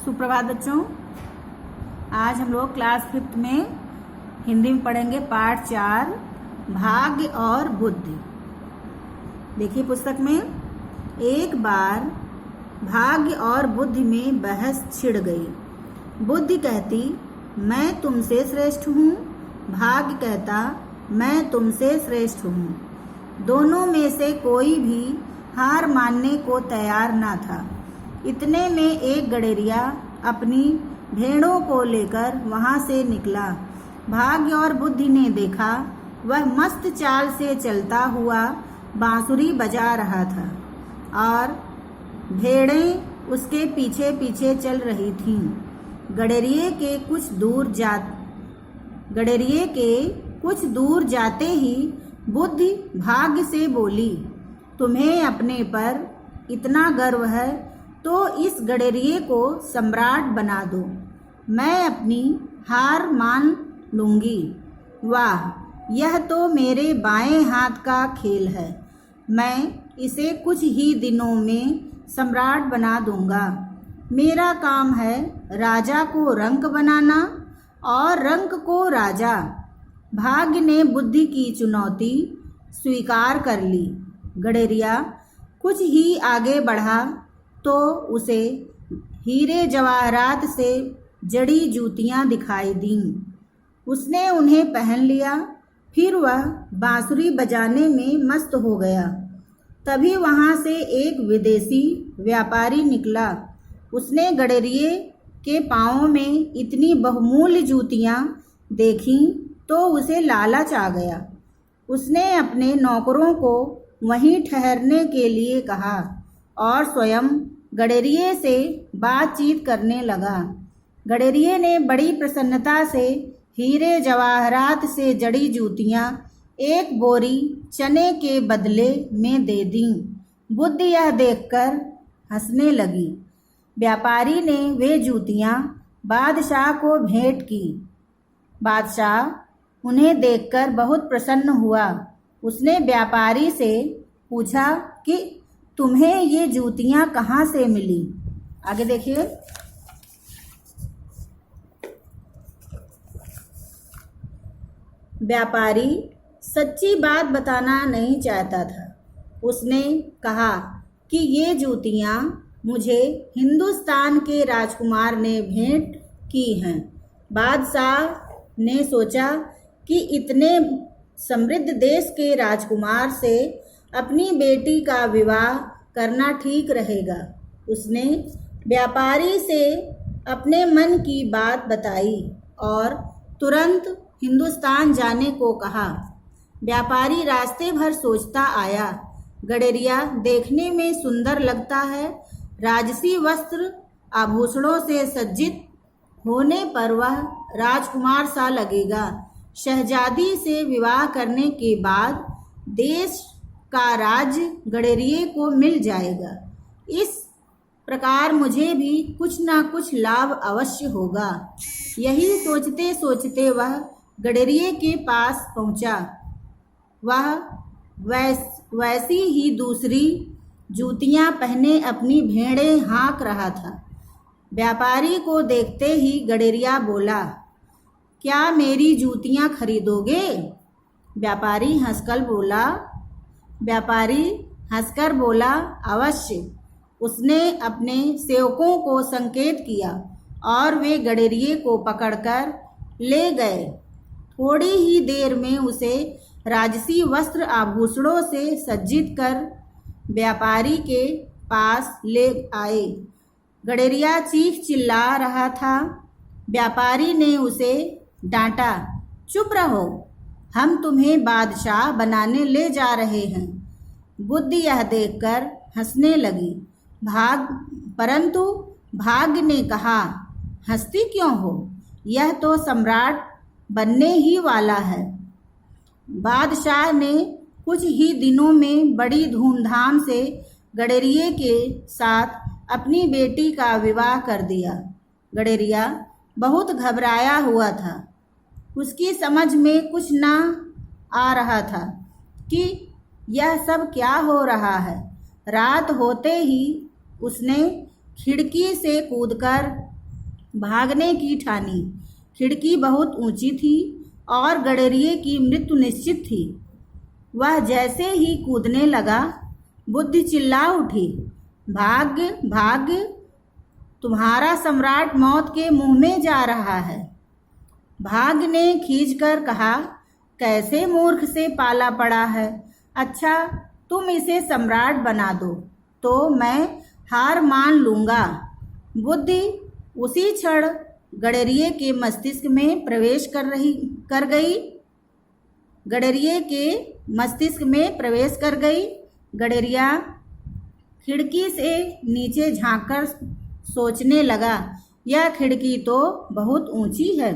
सुप्रभात बच्चों। आज हम लोग क्लास 5th में हिंदी में पढ़ेंगे पाठ 4 भाग्य और बुद्धि। देखिए पुस्तक में, एक बार भाग्य और बुद्धि में बहस छिड़ गई। बुद्धि कहती मैं तुमसे श्रेष्ठ हूँ, भाग्य कहता मैं तुमसे श्रेष्ठ हूँ। दोनों में से कोई भी हार मानने को तैयार ना था। इतने में एक गडेरिया अपनी भेड़ों को लेकर वहां से निकला। भाग्य और बुद्धि ने देखा वह मस्त चाल से चलता हुआ बांसुरी बजा रहा था और भेड़ें उसके पीछे पीछे चल रही थीं। गडेरिये के कुछ दूर जाते ही बुद्धि भाग्य से बोली, तुम्हें अपने पर इतना गर्व है तो इस गडेरिये को सम्राट बना दो, मैं अपनी हार मान लूंगी। वाह, यह तो मेरे बाएं हाथ का खेल है, मैं इसे कुछ ही दिनों में सम्राट बना दूंगा। मेरा काम है राजा को रंक बनाना और रंक को राजा। भाग्य ने बुद्धि की चुनौती स्वीकार कर ली। गडेरिया कुछ ही आगे बढ़ा तो उसे हीरे जवाहरात से जड़ी जूतियां दिखाई दीं। उसने उन्हें पहन लिया। फिर वह बांसुरी बजाने में मस्त हो गया। तभी वहां से एक विदेशी व्यापारी निकला। उसने गडेरिये के पाँवों में इतनी बहुमूल्य जूतियां देखीं तो उसे लालच आ गया। उसने अपने नौकरों को वहीं ठहरने के लिए कहा और स्वयं गडेरिये से बातचीत करने लगा। गडेरिये ने बड़ी प्रसन्नता से हीरे जवाहरात से जड़ी जूतियां एक बोरी चने के बदले में दे दीं। बुद्धि यह देखकर हंसने लगी। व्यापारी ने वे जूतियां बादशाह को भेंट की। बादशाह उन्हें देखकर बहुत प्रसन्न हुआ। उसने व्यापारी से पूछा कि तुम्हें ये जूतियां कहाँ से मिली। आगे देखिए। व्यापारी सच्ची बात बताना नहीं चाहता था। उसने कहा कि ये जूतियां मुझे हिंदुस्तान के राजकुमार ने भेंट की हैं। बादशाह ने सोचा कि इतने समृद्ध देश के राजकुमार से अपनी बेटी का विवाह करना ठीक रहेगा। उसने व्यापारी से अपने मन की बात बताई और तुरंत हिंदुस्तान जाने को कहा। व्यापारी रास्ते भर सोचता आया, गडेरिया देखने में सुंदर लगता है, राजसी वस्त्र आभूषणों से सज्जित होने पर वह राजकुमार सा लगेगा। शहजादी से विवाह करने के बाद देश का राज गडेरिये को मिल जाएगा। इस प्रकार मुझे भी कुछ ना कुछ लाभ अवश्य होगा। यही सोचते सोचते वह गडेरिये के पास पहुंचा। वह वैसी ही दूसरी जूतियां पहने अपनी भेड़ें हाँक रहा था। व्यापारी को देखते ही गडेरिया बोला, क्या मेरी जूतियां खरीदोगे? व्यापारी हंसकर बोला, अवश्य। उसने अपने सेवकों को संकेत किया और वे गडेरिये को पकड़कर ले गए। थोड़ी ही देर में उसे राजसी वस्त्र आभूषणों से सज्जित कर व्यापारी के पास ले आए। गडेरिया चीख चिल्ला रहा था। व्यापारी ने उसे डांटा, चुप रहो, हम तुम्हें बादशाह बनाने ले जा रहे हैं। बुद्धि यह देखकर हंसने लगी। परंतु भाग्य ने कहा, हंसती क्यों हो? यह तो सम्राट बनने ही वाला है। बादशाह ने कुछ ही दिनों में बड़ी धूमधाम से गडेरिये के साथ अपनी बेटी का विवाह कर दिया। गडेरिया बहुत घबराया हुआ था। उसकी समझ में कुछ ना आ रहा था कि यह सब क्या हो रहा है। रात होते ही उसने खिड़की से कूदकर भागने की ठानी। खिड़की बहुत ऊंची थी और गडरिये की मृत्यु निश्चित थी। वह जैसे ही कूदने लगा, बुद्धि चिल्ला उठी, भाग्य भाग्य, तुम्हारा सम्राट मौत के मुंह में जा रहा है। भाग्य ने खींचकर कहा, कैसे मूर्ख से पाला पड़ा है। अच्छा, तुम इसे सम्राट बना दो तो मैं हार मान लूंगा। बुद्धि उसी क्षण गडरिये के मस्तिष्क में प्रवेश कर गई। गडरिये के मस्तिष्क में प्रवेश कर गई। गडरिया खिड़की से नीचे झांककर सोचने लगा, यह खिड़की तो बहुत ऊंची है,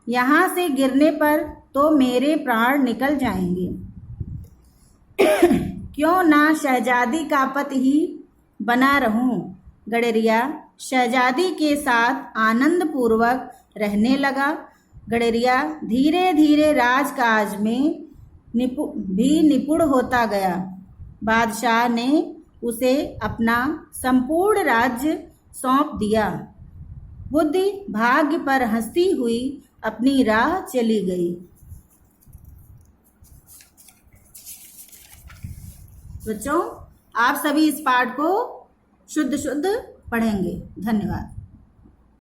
यहाँ से गिरने पर तो मेरे प्राण निकल जाएंगे। क्यों ना शहजादी का पति ही बना रहूं। गडरिया शहजादी के साथ आनंद पूर्वक रहने लगा। गडरिया धीरे धीरे राजकाज में निपुण होता गया। बादशाह ने उसे अपना संपूर्ण राज्य सौंप दिया। बुद्धि भाग्य पर हंसती हुई अपनी राह चली गई। बच्चों, आप सभी इस पाठ को शुद्ध शुद्ध पढ़ेंगे। धन्यवाद।